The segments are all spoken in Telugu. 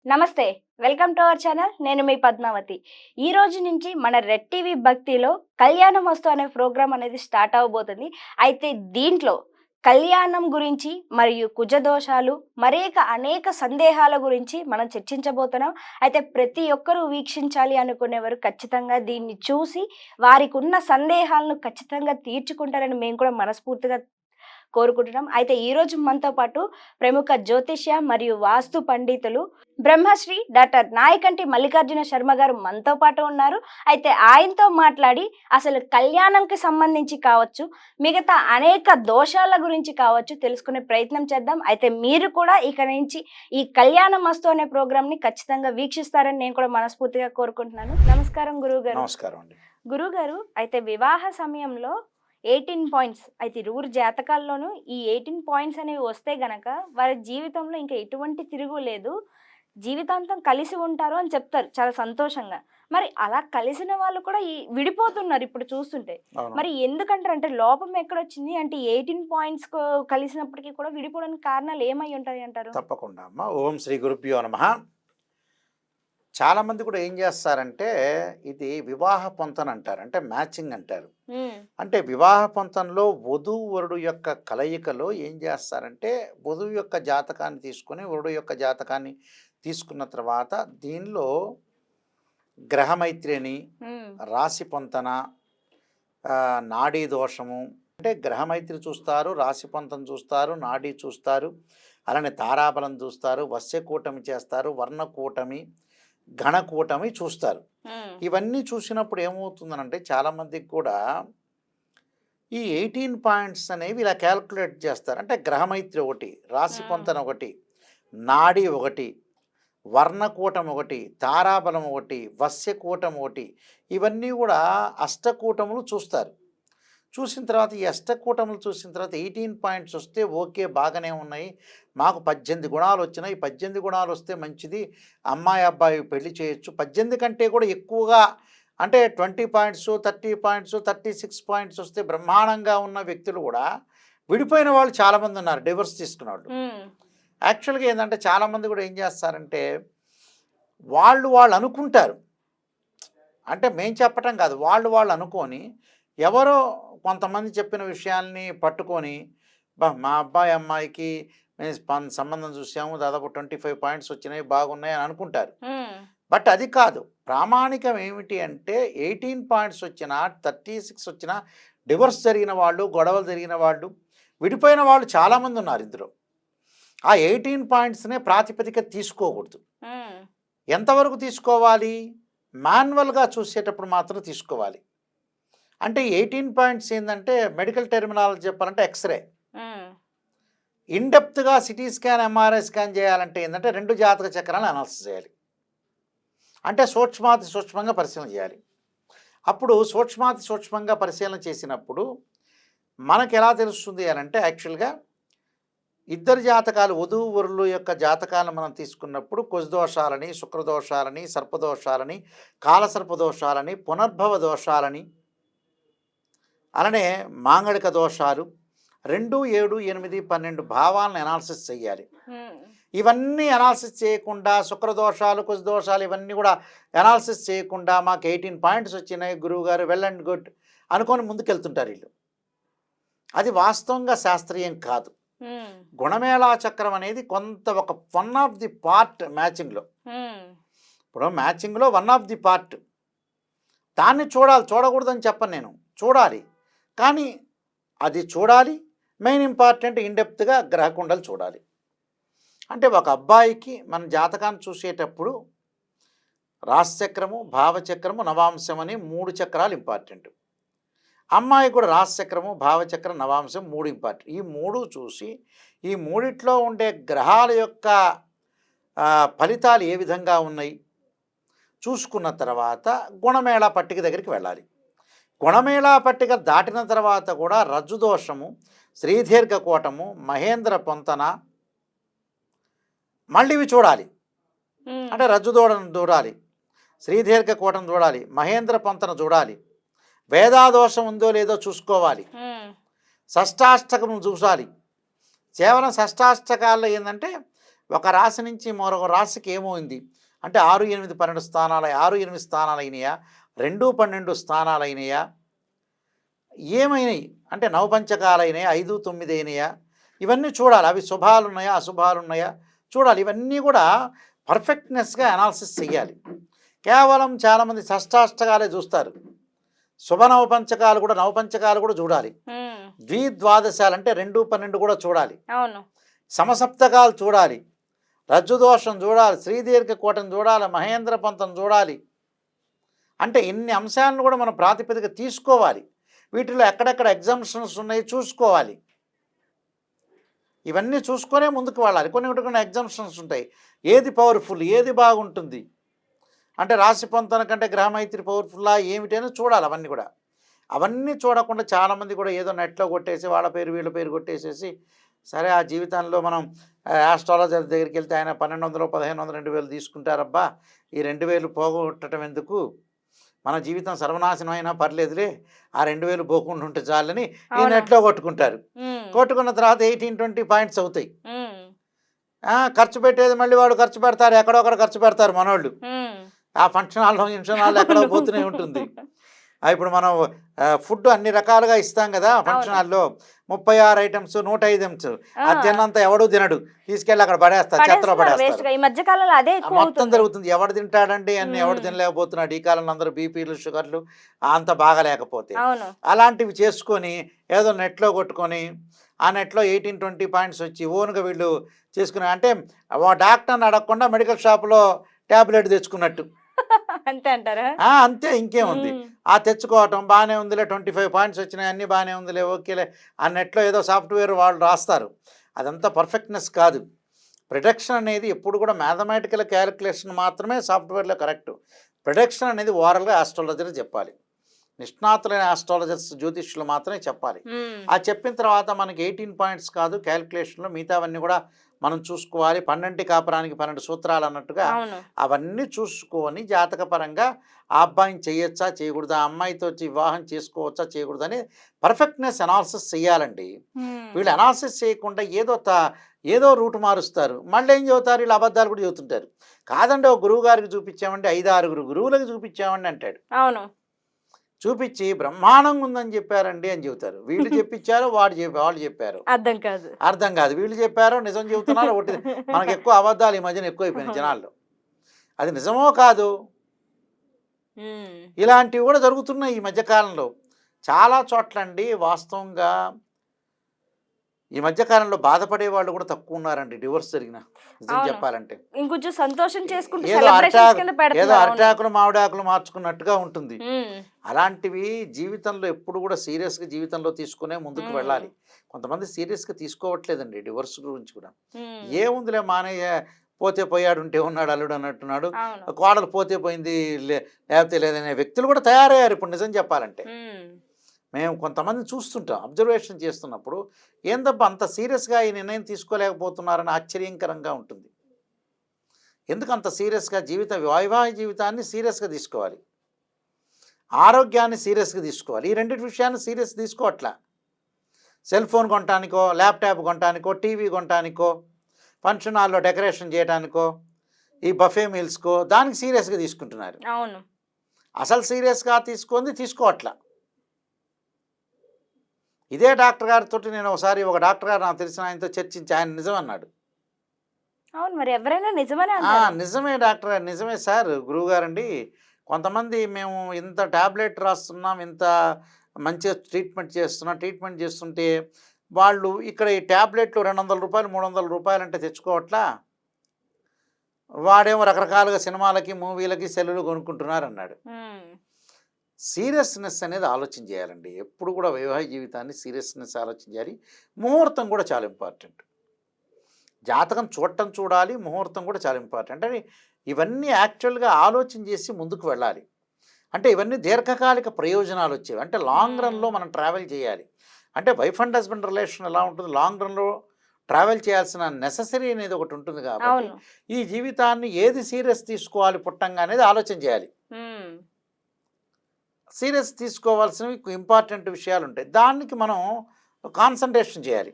నమస్తే. Welcome to our channel. నేను మీ పద్మావతి. ఈ రోజు నుంచి మన రెడ్ టీవీ భక్తిలో కళ్యాణమస్తు అనే ప్రోగ్రామ్ అనేది స్టార్ట్ అవ్వబోతుంది. అయితే దీంట్లో కళ్యాణం గురించి మరియు కుజదోషాలు అనేక సందేహాల గురించి మనం చర్చించబోతున్నాం. అయితే ప్రతి ఒక్కరూ వీక్షించాలి అనుకునేవారు ఖచ్చితంగా దీన్ని చూసి వారికున్న సందేహాలను ఖచ్చితంగా తీర్చుకుంటారని మేము కూడా మనస్ఫూర్తిగా కోరుకుంటున్నాం. అయితే ఈరోజు మనతో పాటు ప్రముఖ జ్యోతిష్య మరియు వాస్తు పండితులు బ్రహ్మశ్రీ డాక్టర్ నాయకంటి మల్లికార్జున శర్మ గారు మనతో పాటు ఉన్నారు. అయితే ఆయనతో మాట్లాడి అసలు కళ్యాణంకి సంబంధించి కావచ్చు, మిగతా అనేక దోషాల గురించి కావచ్చు తెలుసుకునే ప్రయత్నం చేద్దాం. అయితే మీరు కూడా ఇక నుంచి ఈ కళ్యాణ మస్తు అనే ప్రోగ్రామ్ని ఖచ్చితంగా వీక్షిస్తారని నేను కూడా మనస్ఫూర్తిగా కోరుకుంటున్నాను. నమస్కారం గురువుగారు. నమస్కారం అండి. గురువుగారు, అయితే వివాహ సమయంలో 18 పాయింట్స్ అయితే ఇరువురు జాతకాల్లోనూ ఈ 18 పాయింట్స్ అనేవి వస్తే గనక వారి జీవితంలో ఇంకా ఎటువంటి తిరుగు లేదు, జీవితాంతం కలిసి ఉంటారు అని చెప్తారు చాలా సంతోషంగా. మరి అలా కలిసిన వాళ్ళు కూడా విడిపోతున్నారు ఇప్పుడు చూస్తుంటే. అవును. మరి ఎందుకంటారు, అంటే లోపం ఎక్కడొచ్చింది? అంటే 18 పాయింట్స్ కలిసినప్పటికీ కూడా విడిపోవడానికి కారణాలు ఏమై ఉంటాయి అంటారు? తప్పకుండా అమ్మ. ఓం శ్రీ గురుభ్యో నమః. చాలామంది కూడా ఏం చేస్తారంటే ఇది వివాహ పొంతన అంటారు, అంటే మ్యాచింగ్ అంటారు. అంటే వివాహ పొంతనలో వధువు వరుడు యొక్క కలయికలో ఏం చేస్తారంటే వధువు యొక్క జాతకాన్ని తీసుకొని వరుడు యొక్క జాతకాన్ని తీసుకున్న తర్వాత దీనిలో గ్రహమైత్రిని, రాశి పొంతన, నాడీ దోషము, అంటే గ్రహమైత్రి చూస్తారు, రాశి పొంతన చూస్తారు, నాడీ చూస్తారు, అలానే తారాబలం చూస్తారు, వశ్యకూటమి చేస్తారు, వర్ణకూటమి, గణకూటమి చూస్తారు. ఇవన్నీ చూసినప్పుడు ఏమవుతుందనంటే చాలామందికి కూడా ఈ 18 పాయింట్స్ అనేవి ఇలా క్యాల్కులేట్ చేస్తారు. అంటే గ్రహమైత్రి ఒకటి, రాశి పొంతన ఒకటి, నాడి ఒకటి, వర్ణకూటం ఒకటి, తారాబలం ఒకటి, వశ్యకూటం ఒకటి, ఇవన్నీ కూడా అష్టకూటములు చూస్తారు. చూసిన తర్వాత ఈ అష్టకూటములు చూసిన తర్వాత 18 పాయింట్స్ వస్తే ఓకే, బాగానే ఉన్నాయి, మాకు 18 గుణాలు వచ్చినాయి, 18 గుణాలు వస్తే మంచిది, అమ్మాయి అబ్బాయి పెళ్లి చేయొచ్చు. 18 కంటే కూడా ఎక్కువగా అంటే 20 పాయింట్స్, 30 పాయింట్స్, 36 పాయింట్స్ వస్తే బ్రహ్మాండంగా ఉన్న వ్యక్తులు కూడా విడిపోయిన వాళ్ళు చాలామంది ఉన్నారు, డివోర్స్ తీసుకున్న వాళ్ళు. యాక్చువల్గా ఏంటంటే చాలామంది కూడా ఏం చేస్తారంటే వాళ్ళు అనుకుంటారు, అంటే మేము చెప్పటం కాదు, వాళ్ళు అనుకొని ఎవరో కొంతమంది చెప్పిన విషయాల్ని పట్టుకొని మా అబ్బాయి అమ్మాయికి మేము సంబంధం చూసాము, దాదాపు 25 పాయింట్స్ వచ్చినాయి, బాగున్నాయి అని అనుకుంటారు. బట్ అది కాదు. ప్రామాణికం ఏమిటి అంటే 18 పాయింట్స్ వచ్చినా, 36 వచ్చినా డివోర్స్ జరిగిన వాళ్ళు, గొడవలు జరిగిన వాళ్ళు, విడిపోయిన వాళ్ళు చాలామంది ఉన్నారు ఇందులో. ఆ 18 పాయింట్స్నే ప్రాతిపదిక తీసుకోకూడదు. ఎంతవరకు తీసుకోవాలి? మాన్యువల్గా చూసేటప్పుడు మాత్రం తీసుకోవాలి. అంటే 18 పాయింట్స్ ఏంటంటే మెడికల్ టెర్మినాలజీ చెప్పాలంటే ఎక్స్రే. ఇన్డెప్త్గా సిటీ స్కాన్, ఎంఆర్ఐ స్కాన్ చేయాలంటే ఏంటంటే 2 జాతక చక్రాలను అనాలిసిస్ చేయాలి. అంటే సూక్ష్మంగా పరిశీలన చేయాలి. అప్పుడు సూక్ష్మంగా పరిశీలన చేసినప్పుడు మనకు ఎలా తెలుస్తుంది అని అంటే యాక్చువల్గా ఇద్దరు జాతకాలు, వధువు వరుల యొక్క జాతకాలను మనం తీసుకున్నప్పుడు కుజదోషాలని, శుక్రదోషాలని, సర్పదోషాలని, కాలసర్పదోషాలని, పునర్భవ దోషాలని, అలానే మాంగళిక దోషాలు, 2, 7, 8, 12 భావాలను అనాలిసిస్ చేయాలి. ఇవన్నీ అనాలిసిస్ చేయకుండా శుక్రదోషాలు, కుజదోషాలు ఇవన్నీ కూడా అనాలిసిస్ చేయకుండా మాకు 18 పాయింట్స్ వచ్చినాయి గురువుగారు, వెల్ అండ్ గుడ్ అనుకొని ముందుకెళ్తుంటారు వీళ్ళు. అది వాస్తవంగా శాస్త్రీయం కాదు. గుణమేళా చక్రం అనేది ఒక 1 ఆఫ్ ది పార్ట్ మ్యాచింగ్లో. ఇప్పుడు మ్యాచింగ్లో 1 ఆఫ్ ది పార్ట్. దాన్ని చూడకూడదని చెప్పను నేను, చూడాలి. కానీ అది చూడాలి. మెయిన్ ఇంపార్టెంట్ ఇన్డెప్త్గా గ్రహకుండలు చూడాలి. అంటే ఒక అబ్బాయికి మన జాతకాన్ని చూసేటప్పుడు రాశిచక్రము, భావచక్రము, నవాంశం అని 3 చక్రాలు ఇంపార్టెంట్. అమ్మాయి కూడా రాశిచక్రము, భావచక్రం, నవాంశం 3 ఇంపార్టెంట్. ఈ 3 చూసి ఈ మూడిట్లో ఉండే గ్రహాల యొక్క ఫలితాలు ఏ విధంగా ఉన్నాయి చూసుకున్న తర్వాత గుణమేళా పట్టిక దగ్గరికి వెళ్ళాలి. గుణమేళా పట్టిక దాటిన తర్వాత కూడా రజ్జుదోషము, శ్రీదీర్ఘకోటము, మహేంద్ర పొంతన మళ్ళీ ఇవి చూడాలి. అంటే రజ్జుదోడను చూడాలి, శ్రీదీర్ఘకోటం చూడాలి, మహేంద్ర పొంతన చూడాలి, వేదాదోషం ఉందో లేదో చూసుకోవాలి, షష్టాష్టకము చూసాలి. కేవలం షష్టాష్టకాల్లో ఏంటంటే ఒక రాశి నుంచి మరొక రాశికి ఏమైంది అంటే 6, 8, 12 స్థానాలు 6, 8 స్థానాలు అయినాయా, 2, 12 స్థానాలు అయినాయా, ఏమైనాయి అంటే నవపంచకాలు అయినాయా, 5, 9 అయినాయా, ఇవన్నీ చూడాలి. అవి శుభాలు ఉన్నాయా, అశుభాలు ఉన్నాయా చూడాలి. ఇవన్నీ కూడా పర్ఫెక్ట్నెస్గా అనాలిసిస్ చేయాలి. కేవలం చాలామంది షష్టాష్టకాలే చూస్తారు. శుభ నవపంచకాలు కూడా చూడాలి. ద్విద్వాదశాలు అంటే 2, 12 కూడా చూడాలి. అవును. సమసప్తకాలు చూడాలి, రజ్జుదోషం చూడాలి, శ్రీదీర్ఘ కోటం చూడాలి, మహేంద్ర పంతం చూడాలి. అంటే ఇన్ని అంశాలను కూడా మనం ప్రాతిపదిక తీసుకోవాలి. వీటిలో ఎక్కడెక్కడ ఎగ్జామ్షన్స్ ఉన్నాయి చూసుకోవాలి. ఇవన్నీ చూసుకొనే ముందుకు వెళ్ళాలి. కొన్ని ఎగ్జామ్షన్స్ ఉంటాయి. ఏది పవర్ఫుల్, ఏది బాగుంటుంది అంటే రాశి పొంతన కంటే గ్రహమైత్రి పవర్ఫుల్లా ఏమిటని చూడాలి. అవన్నీ చూడకుండా చాలామంది కూడా ఏదో నెట్లో కొట్టేసి వాళ్ళ పేరు వీళ్ళ పేరు కొట్టేసేసి సరే ఆ జీవితంలో మనం ఆస్ట్రాలజర్ దగ్గరికి వెళ్తే ఆయన 1200, 1500, 2000 తీసుకుంటారబ్బా, ఈ 2000 పోగొట్టడం ఎందుకు, మన జీవితం సర్వనాశనం అయినా పర్లేదులే, ఆ 2000 పోకుండా ఉంటే చాలని ఈ నెట్లో కొట్టుకుంటారు. కొట్టుకున్న తర్వాత 18, 20 పాయింట్స్ అవుతాయి. ఖర్చు పెట్టేది మళ్ళీ వాడు ఖర్చు పెడతారు, ఎక్కడొక్కడ ఖర్చు పెడతారు మనోళ్ళు. ఆ ఫంక్షన్ హాల్లో ఎక్కడో పోతూనే ఉంటుంది. ఇప్పుడు మనం ఫుడ్ అన్ని రకాలుగా ఇస్తాం కదా ఫంక్షన్ హాల్లో, 36 ఐటమ్స్, 105 ఐటమ్స్. అది తిన్నంత ఎవడు తినడు, తీసుకెళ్ళి అక్కడ పడేస్తారు, చెత్తలో పడేస్తారు. ఈ మధ్య కాలంలో అదే మొత్తం జరుగుతుంది. ఎవడు తింటాడండి అన్ని, ఎవడు తినలేకపోతున్నాడు. ఈ కాలంలో అందరూ బీపీలు, షుగర్లు అంత బాగాలేకపోతే అలాంటివి చేసుకొని ఏదో నెట్లో కొట్టుకొని ఆ నెట్లో 18, 20 పాయింట్స్ వచ్చి ఓన్గా వీళ్ళు చేసుకుని అంటే డాక్టర్ని అడగకుండా మెడికల్ షాప్లో ట్యాబ్లెట్ తెచ్చుకున్నట్టు. అంతే అంటారా? అంతే, ఇంకేముంది. తెచ్చుకోవటం బాగానే ఉందిలే, 25 పాయింట్స్ వచ్చినాయి, అన్నీ బాగానే ఉందిలే, ఓకేలే. ఆ నెట్లో ఏదో సాఫ్ట్వేర్ వాళ్ళు రాస్తారు, అదంతా పర్ఫెక్ట్నెస్ కాదు. ప్రిడిక్షన్ అనేది ఎప్పుడు కూడా మ్యాథమెటికల్ క్యాలిక్యులేషన్ మాత్రమే సాఫ్ట్వేర్లో కరెక్ట్. ప్రిడిక్షన్ అనేది ఓరల్గా ఆస్ట్రాలజర్ చెప్పాలి. నిష్ణాతులైన ఆస్ట్రాలజర్స్, జ్యోతిష్యులు మాత్రమే చెప్పాలి. ఆ చెప్పిన తర్వాత మనకి 18 పాయింట్స్ కాదు క్యాలిక్యులేషన్లో, మిగతావన్నీ కూడా మనం చూసుకోవాలి. 12 కాపురానికి 12 సూత్రాలు అన్నట్టుగా అవన్నీ చూసుకొని జాతకపరంగా ఆ అబ్బాయిని చేయొచ్చా చేయకూడదా, ఆ అమ్మాయితో వివాహం చేసుకోవచ్చా చేయకూడదని పర్ఫెక్ట్నెస్ అనాలిసిస్ చేయాలండి. వీళ్ళు అనాలిసిస్ చేయకుండా ఏదో రూట్ మారుస్తారు. మళ్ళీ ఏం చెబుతారు, వీళ్ళు అబద్ధాలు కూడా చెబుతుంటారు. కాదండి, ఒక గురువు గారికి చూపించామండి, 5, 6 గురువులకు చూపించామండి అంటాడు. అవును, చూపించి బ్రహ్మాండంగా ఉందని చెప్పారండి అని చెబుతారు. వీళ్ళు చెప్పించారో వాళ్ళు చెప్పారు అర్థం కాదు. వీళ్ళు చెప్పారో నిజం చెబుతున్నారో ఒకటి. మనకు ఎక్కువ అబద్ధాలు ఈ మధ్యన ఎక్కువైపోయినాయి జనాల్లో. అది నిజమో కాదు, ఇలాంటివి కూడా జరుగుతున్నాయి ఈ మధ్యకాలంలో చాలా చోట్ల అండి. వాస్తవంగా ఈ మధ్యకాలంలో బాధపడే వాళ్ళు కూడా తక్కువ ఉన్నారండి. డివోర్స్ జరిగిన నిజం చెప్పాలంటే ఇంకొంచెం సంతోషం చేసుకుంటూ ఏదో అరటాకులు మామిడాకులు మార్చుకున్నట్టుగా ఉంటుంది. అలాంటివి జీవితంలో ఎప్పుడు కూడా సీరియస్గా జీవితంలో తీసుకునే ముందుకు వెళ్ళాలి. కొంతమంది సీరియస్గా తీసుకోవట్లేదండి డివోర్స్ గురించి కూడా. ఏముందిలే మానయ్య, పోతే పోయాడు ఉంటే ఉన్నాడు అల్లుడు అన్నట్టున్నాడు, కోడలు పోతే పోయింది లేకపోతే లేదనే వ్యక్తులు కూడా తయారయ్యారు ఇప్పుడు నిజం చెప్పాలంటే. మేము కొంతమంది చూస్తుంటాం, అబ్జర్వేషన్ చేస్తున్నప్పుడు ఏందబ్బా అంత సీరియస్గా ఈ నిర్ణయం తీసుకోలేకపోతున్నారని ఆశ్చర్యకరంగా ఉంటుంది. ఎందుకు అంత సీరియస్గా వైవాహిక జీవితాన్ని సీరియస్గా తీసుకోవాలి, ఆరోగ్యాన్ని సీరియస్గా తీసుకోవాలి. ఈ రెండింటి విషయాన్ని సీరియస్ తీసుకోవట్లా. సెల్ ఫోన్ కొనటానికో, ల్యాప్టాప్ కొనటానికో, టీవీ కొనటానికో, ఫంక్షన్ హాల్లో డెకరేషన్ చేయడానికో, ఈ బఫే మీల్స్కో దానికి సీరియస్గా తీసుకుంటున్నారు. అవును, అసలు సీరియస్గా తీసుకోవట్లా. ఇదే డాక్టర్ గారితో నేను ఒకసారి ఒక డాక్టర్ గారు నాకు తెలిసిన ఆయనతో చర్చించి ఆయన నిజం అన్నాడు. అవును, మరి ఎవరైనా నిజమే డాక్టర్ గారు, నిజమే సార్, గురువు గారండి. కొంతమంది మేము ఇంత ట్యాబ్లెట్ రాస్తున్నాం, ఇంత మంచిగా ట్రీట్మెంట్ చేస్తుంటే వాళ్ళు ఇక్కడ ఈ ట్యాబ్లెట్లు 200 రూపాయలు 300 రూపాయలు అంటే తెచ్చుకోవట్లా, వాడేమో రకరకాలుగా సినిమాలకి మూవీలకి సెల్లులు కొనుక్కుంటున్నారు అన్నాడు. సీరియస్నెస్ అనేది ఆలోచన చేయాలండి. ఎప్పుడు కూడా వైవాహిక జీవితాన్ని సీరియస్నెస్ ఆలోచన చేయాలి. ముహూర్తం కూడా చాలా ఇంపార్టెంట్. జాతకం చూడాలి, ముహూర్తం కూడా చాలా ఇంపార్టెంట్. అంటే ఇవన్నీ యాక్చువల్గా ఆలోచన చేసి ముందుకు వెళ్ళాలి. అంటే ఇవన్నీ దీర్ఘకాలిక ప్రయోజనాలు వచ్చేవి. అంటే లాంగ్ రన్లో మనం ట్రావెల్ చేయాలి. అంటే వైఫ్ అండ్ హస్బెండ్ రిలేషన్ ఎలా ఉంటుంది, లాంగ్ రన్లో ట్రావెల్ చేయాల్సిన నెససరీ అనేది ఒకటి ఉంటుంది. కాబట్టి ఈ జీవితాన్ని ఏది సీరియస్ తీసుకోవాలి పుట్టంగా అనేది ఆలోచన చేయాలి. సీరియస్ తీసుకోవాల్సినవి ఇంపార్టెంట్ విషయాలు ఉంటాయి, దానికి మనం కాన్సన్ట్రేషన్ చేయాలి.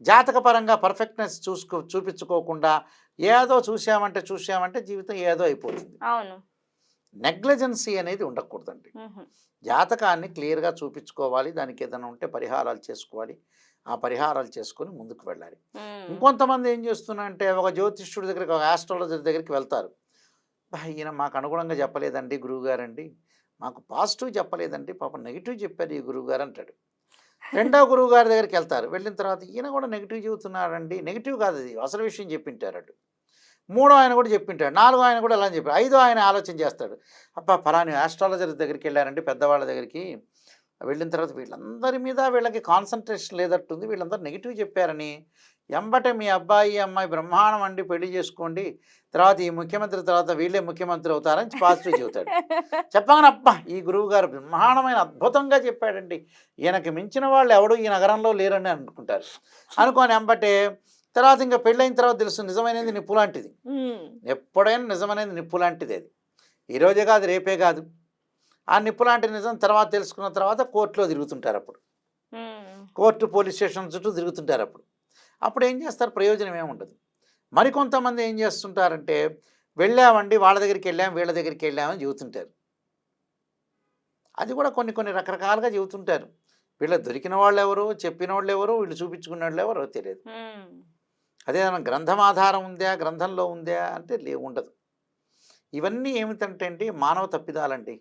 జాతకపరంగా పర్ఫెక్ట్నెస్ చూపించుకోకుండా ఏదో చూసామంటే జీవితం ఏదో అయిపోతుంది. అవును. నెగ్లిజెన్సీ అనేది ఉండకూడదండి. హుహు. జాతకాన్ని క్లియర్గా చూపించుకోవాలి, దానికి ఏదైనా ఉంటే పరిహారాలు చేసుకోవాలి, ఆ పరిహారాలు చేసుకొని ముందుకు వెళ్ళాలి. ఇంకొంతమంది ఏం చేస్తున్నారంటే ఒక జ్యోతిష్యుడి దగ్గరికి, ఒక ఆస్ట్రాలజర్ దగ్గరికి వెళ్తారు. ఈయన మాకు అనుగుణంగా చెప్పలేదండి గురువుగారండి, మాకు పాజిటివ్ చెప్పలేదండి, పాపం నెగిటివ్ చెప్పారు ఈ గురువుగారు అంటాడు. రెండో గురువు గారి దగ్గరికి వెళ్తారు. వెళ్ళిన తర్వాత ఈయన కూడా నెగిటివ్ చెబుతున్నారండి, నెగిటివ్ కాదు అది అసలు విషయం చెప్పింటారు. మూడో ఆయన కూడా చెప్పింటాడు, నాలుగో ఆయన కూడా అలా అని చెప్పాడు, ఐదో ఆయన ఆలోచన చేస్తాడు, అబ్బా ఫలాని ఆస్ట్రాలజర్ దగ్గరికి వెళ్ళారండి పెద్దవాళ్ళ దగ్గరికి, వెళ్ళిన తర్వాత వీళ్ళందరి మీద వీళ్ళకి కాన్సన్ట్రేషన్ లేదట్టుంది, వీళ్ళందరూ నెగిటివ్ చెప్పారని, ఎంబటే మీ అబ్బాయి అమ్మాయి బ్రహ్మాండం అండి పెళ్లి చేసుకోండి, తర్వాత ఈ ముఖ్యమంత్రి తర్వాత వీళ్ళే ముఖ్యమంత్రి అవుతారని పాజిటివ్ చెబుతాడు. చెప్పగానే అబ్బా ఈ గురువు గారు బ్రహ్మాండమైన అద్భుతంగా చెప్పాడండి, ఈయనకి మించిన వాళ్ళు ఎవడు ఈ నగరంలో లేరని అనుకుంటారు. అనుకోని ఎంబటే తర్వాత ఇంకా పెళ్ళైన తర్వాత తెలుసు నిజమైనది నిప్పు లాంటిది. ఎప్పుడైనా నిజమనేది నిప్పు లాంటిది, అది ఈరోజే కాదు రేపే కాదు. ఆ నిప్పు లాంటి నిజం తర్వాత తెలుసుకున్న తర్వాత కోర్టులో తిరుగుతుంటారు, అప్పుడు కోర్టు పోలీస్ స్టేషన్ చుట్టూ తిరుగుతుంటారు. అప్పుడు ఏం చేస్తారు, ప్రయోజనం ఏముండదు. మరికొంతమంది ఏం చేస్తుంటారంటే వెళ్ళామండి వాళ్ళ దగ్గరికి వెళ్ళాం వీళ్ళ దగ్గరికి వెళ్ళామని చెబుతుంటారు. అది కూడా కొన్ని రకరకాలుగా చెబుతుంటారు. వీళ్ళ దొరికిన వాళ్ళు ఎవరు, చెప్పిన వాళ్ళు ఎవరు, వీళ్ళు చూపించుకున్న వాళ్ళు ఎవరో తెలియదు. అదే గ్రంథం ఆధారం ఉందా, గ్రంథంలో ఉందా అంటే ఉండదు. ఇవన్నీ ఏమిటంటే అండి మానవ తప్పిదాలండి.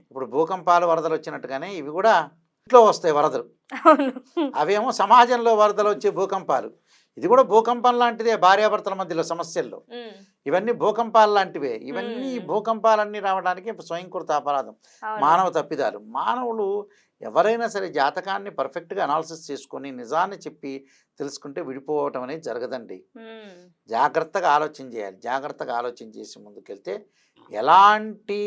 ఇప్పుడు భూకంపాలు వరదలు వచ్చినట్టుగానే ఇవి కూడా ఇంట్లో వస్తాయి వరదలు, అవేమో సమాజంలో వరదలు వచ్చే భూకంపాలు. ఇది కూడా భూకంపం లాంటిదే, భార్యాభర్తల మధ్యలో సమస్యల్లో ఇవన్నీ భూకంపాలు లాంటివే. ఇవన్నీ భూకంపాలన్నీ రావడానికి స్వయంకృత అపరాధం, మానవ తప్పిదాలు. మానవులు ఎవరైనా సరే జాతకాన్ని పర్ఫెక్ట్గా అనాలిసిస్ చేసుకొని నిజాన్ని చెప్పి తెలుసుకుంటే విడిపోవటం అనేది జరగదండి. జాగ్రత్తగా ఆలోచన చేయాలి, జాగ్రత్తగా ఆలోచన చేసి ముందుకెళ్తే ఎలాంటి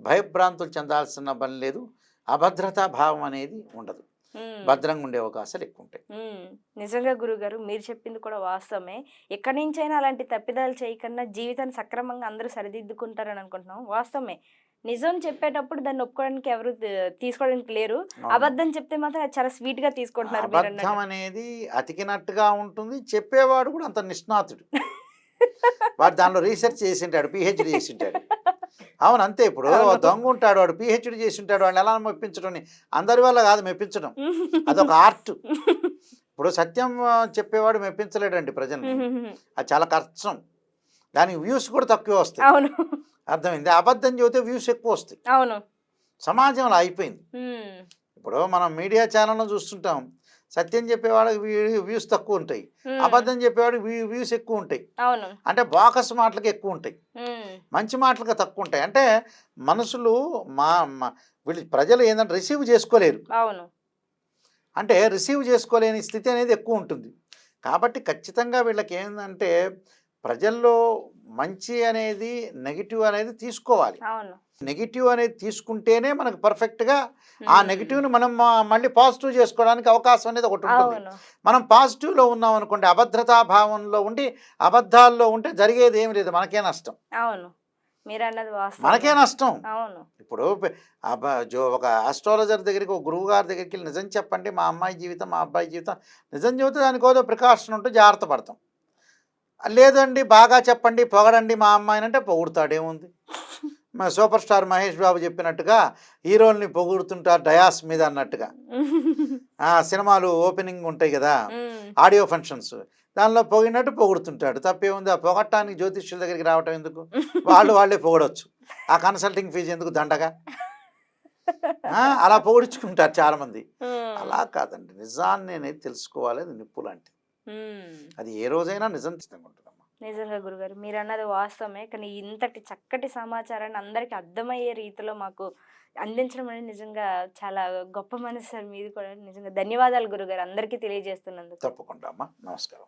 భయభ్రాంతులు చెందాల్సిన పని లేదు, అభద్రతా భావం అనేది ఉండదు, భద్రంగా ఉండే అవకాశాలు ఎక్కువ ఉంటాయి. నిజంగా గురుగారు మీరు చెప్పింది కూడా వాస్తవమే. ఎక్కడి నుంచైనా అలాంటి తప్పిదాలు చేయకుండా జీవితాన్ని సక్రమంగా అందరూ సరిదిద్దుకుంటారని అనుకుంటున్నాం. వాస్తవమే, నిజం చెప్పేటప్పుడు దాన్ని ఒప్పుకోవడానికి ఎవరు తీసుకోవడానికి లేరు. అబద్ధం చెప్తే మాత్రం అది చాలా స్వీట్ గా తీసుకుంటున్నారు. అబద్ధం అనేది అతికినట్టుగా ఉంటుంది, చెప్పేవాడు కూడా అంత నిష్ణాతుడు, వాడు దానిలో రీసెర్చ్ చేసింటాడు, పిహెచ్డి చేసింటాడు. అవును అంతే. ఇప్పుడు దొంగ ఉంటాడు, వాడు పిహెచ్డి చేసి ఉంటాడు, వాడిని ఎలా మెప్పించడం, అందరి వల్ల కాదు మెప్పించడం, అదొక ఆర్ట్. ఇప్పుడు సత్యం చెప్పేవాడు మెప్పించలేడండి ప్రజల్ని, అది చాలా కష్టం, దానికి వ్యూస్ కూడా తక్కువ వస్తాయి. అర్థమైంది. అబద్ధం చెబితే వ్యూస్ ఎక్కువ వస్తాయి. అవును, సమాజంలో అయిపోయింది. ఇప్పుడు మనం మీడియా ఛానల్లో చూస్తుంటాం, సత్యం చెప్పేవాడికి వ్యూస్ తక్కువ ఉంటాయి, అబద్ధం చెప్పేవాడికి వ్యూస్ ఎక్కువ ఉంటాయి. అంటే బోకస్ మాటలకి ఎక్కువ ఉంటాయి, మంచి మాటలకు తక్కువ ఉంటాయి. అంటే మనుషులు వీళ్ళు ప్రజలు ఏంటంటే రిసీవ్ చేసుకోలేరు, అంటే రిసీవ్ చేసుకోలేని స్థితి అనేది ఎక్కువ ఉంటుంది. కాబట్టి ఖచ్చితంగా వీళ్ళకి ఏంటంటే ప్రజల్లో మంచి అనేది నెగిటివ్ అనేది తీసుకోవాలి. నెగిటివ్ అనేది తీసుకుంటేనే మనకు పర్ఫెక్ట్గా ఆ నెగిటివ్ని మనం మళ్ళీ పాజిటివ్ చేసుకోవడానికి అవకాశం అనేది ఒకటి ఉంటుంది. మనం పాజిటివ్లో ఉన్నాం అనుకోండి, అభద్రతా భావంలో ఉండి అబద్ధాల్లో ఉంటే జరిగేది ఏమి లేదు, మనకే నష్టం. మనకే నష్టం. ఇప్పుడు ఒక ఆస్ట్రాలజర్ దగ్గరికి, ఒక గురువు గారి దగ్గరికి వెళ్ళి నిజం చెప్పండి మా అమ్మాయి జీవితం మా అబ్బాయి జీవితం, నిజం చెబితే దానికి ఏదో ప్రికాషన్ ఉంటే జాగ్రత్త పడతాం. లేదండి బాగా చెప్పండి పొగడండి మా అమ్మాయిని అంటే పొగుడుతాడేముంది. మా సూపర్ స్టార్ మహేష్ బాబు చెప్పినట్టుగా హీరోల్ని పొగుడుతుంటారు డయాస్ మీద అన్నట్టుగా. సినిమాలు ఓపెనింగ్ ఉంటాయి కదా, ఆడియో ఫంక్షన్స్, దానిలో పొగినట్టు పొగుడుతుంటాడు, తప్పేముంది. ఆ పొగట్టానికి జ్యోతిష్యుల దగ్గరికి రావటం ఎందుకు, వాళ్ళే పొగడవచ్చు, ఆ కన్సల్టింగ్ ఫీజు ఎందుకు దండగా, అలా పొగిడించుకుంటారు చాలామంది. అలా కాదండి, నిజాన్ని అనేది తెలుసుకోవాలి, అది నిప్పు లాంటిది, అది ఏ రోజైనా నిజం ఉంటుందమ్మా. నిజంగా గురుగారు మీరు అన్నది వాస్తవమే, కానీ ఇంతటి చక్కటి సమాచారాన్ని అందరికీ అర్థమయ్యే రీతిలో మాకు అందించడం అనేది నిజంగా చాలా గొప్ప మనసు సార్ మీది కూడా. నిజంగా ధన్యవాదాలు గురుగారు అందరికీ తెలియజేస్తున్నందుకు. తప్పకుండా అమ్మా, నమస్కారం.